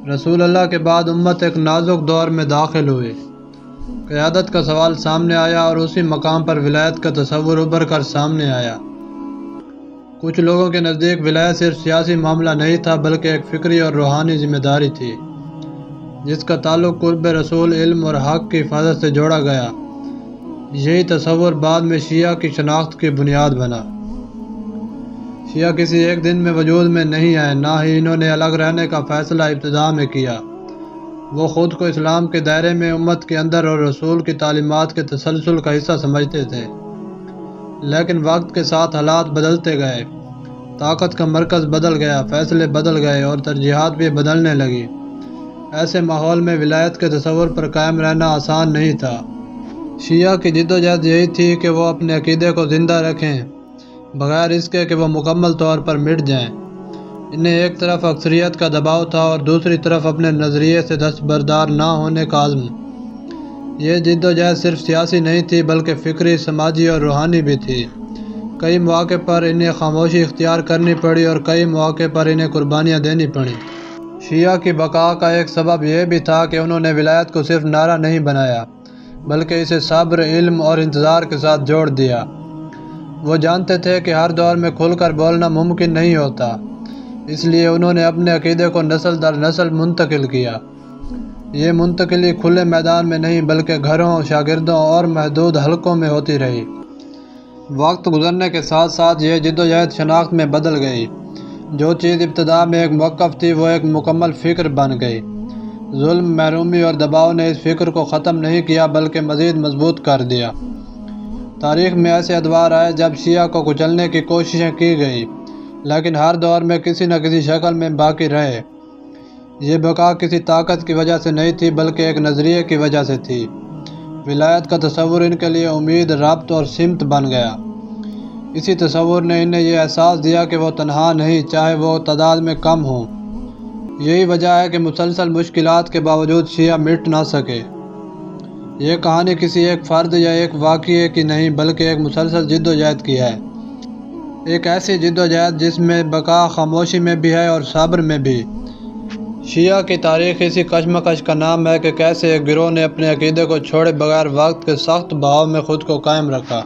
رسول اللہ کے بعد امت ایک نازک دور میں داخل ہوئی۔ قیادت کا سوال سامنے آیا اور اسی مقام پر ولایت کا تصور ابھر کر سامنے آیا۔ کچھ لوگوں کے نزدیک ولایت صرف سیاسی معاملہ نہیں تھا بلکہ ایک فکری اور روحانی ذمہ داری تھی جس کا تعلق قرب رسول، علم اور حق کی حفاظت سے جوڑا گیا۔ یہی تصور بعد میں شیعہ کی شناخت کی بنیاد بنا۔ شیعہ کسی ایک دن میں وجود میں نہیں آئے، نہ ہی انہوں نے الگ رہنے کا فیصلہ ابتدا میں کیا۔ وہ خود کو اسلام کے دائرے میں امت کے اندر اور رسول کی تعلیمات کے تسلسل کا حصہ سمجھتے تھے، لیکن وقت کے ساتھ حالات بدلتے گئے، طاقت کا مرکز بدل گیا، فیصلے بدل گئے اور ترجیحات بھی بدلنے لگی۔ ایسے ماحول میں ولایت کے تصور پر قائم رہنا آسان نہیں تھا۔ شیعہ کی جدوجہد یہی تھی کہ وہ اپنے عقیدے کو زندہ رکھیں بغیر اس کے کہ وہ مکمل طور پر مٹ جائیں۔ انہیں ایک طرف اکثریت کا دباؤ تھا اور دوسری طرف اپنے نظریے سے دستبردار نہ ہونے کا عزم۔ یہ جدوجہد صرف سیاسی نہیں تھی بلکہ فکری، سماجی اور روحانی بھی تھی۔ کئی مواقع پر انہیں خاموشی اختیار کرنی پڑی اور کئی مواقع پر انہیں قربانیاں دینی پڑیں۔ شیعہ کی بقا کا ایک سبب یہ بھی تھا کہ انہوں نے ولایت کو صرف نعرہ نہیں بنایا بلکہ اسے صبر، علم اور انتظار کے ساتھ جوڑ دیا۔ وہ جانتے تھے کہ ہر دور میں کھل کر بولنا ممکن نہیں ہوتا، اس لیے انہوں نے اپنے عقیدے کو نسل در نسل منتقل کیا۔ یہ منتقلی کھلے میدان میں نہیں بلکہ گھروں، شاگردوں اور محدود حلقوں میں ہوتی رہی۔ وقت گزرنے کے ساتھ ساتھ یہ جدوجہد شناخت میں بدل گئی۔ جو چیز ابتدا میں ایک موقف تھی وہ ایک مکمل فکر بن گئی۔ ظلم، محرومی اور دباؤ نے اس فکر کو ختم نہیں کیا بلکہ مزید مضبوط کر دیا۔ تاریخ میں ایسے ادوار آئے جب شیعہ کو کچلنے کی کوششیں کی گئی، لیکن ہر دور میں کسی نہ کسی شکل میں باقی رہے۔ یہ بقا کسی طاقت کی وجہ سے نہیں تھی بلکہ ایک نظریے کی وجہ سے تھی۔ ولایت کا تصور ان کے لیے امید، ربط اور سمت بن گیا۔ اسی تصور نے انہیں یہ احساس دیا کہ وہ تنہا نہیں، چاہے وہ تعداد میں کم ہوں۔ یہی وجہ ہے کہ مسلسل مشکلات کے باوجود شیعہ مٹ نہ سکے۔ یہ کہانی کسی ایک فرد یا ایک واقعے کی نہیں بلکہ ایک مسلسل جدوجہد کی ہے۔ ایک ایسی جدوجہد جس میں بقا خاموشی میں بھی ہے اور صبر میں بھی۔ شیعہ کی تاریخ اسی کشمکش کا نام ہے کہ کیسے ایک گروہ نے اپنے عقیدے کو چھوڑے بغیر وقت کے سخت بہاؤ میں خود کو قائم رکھا۔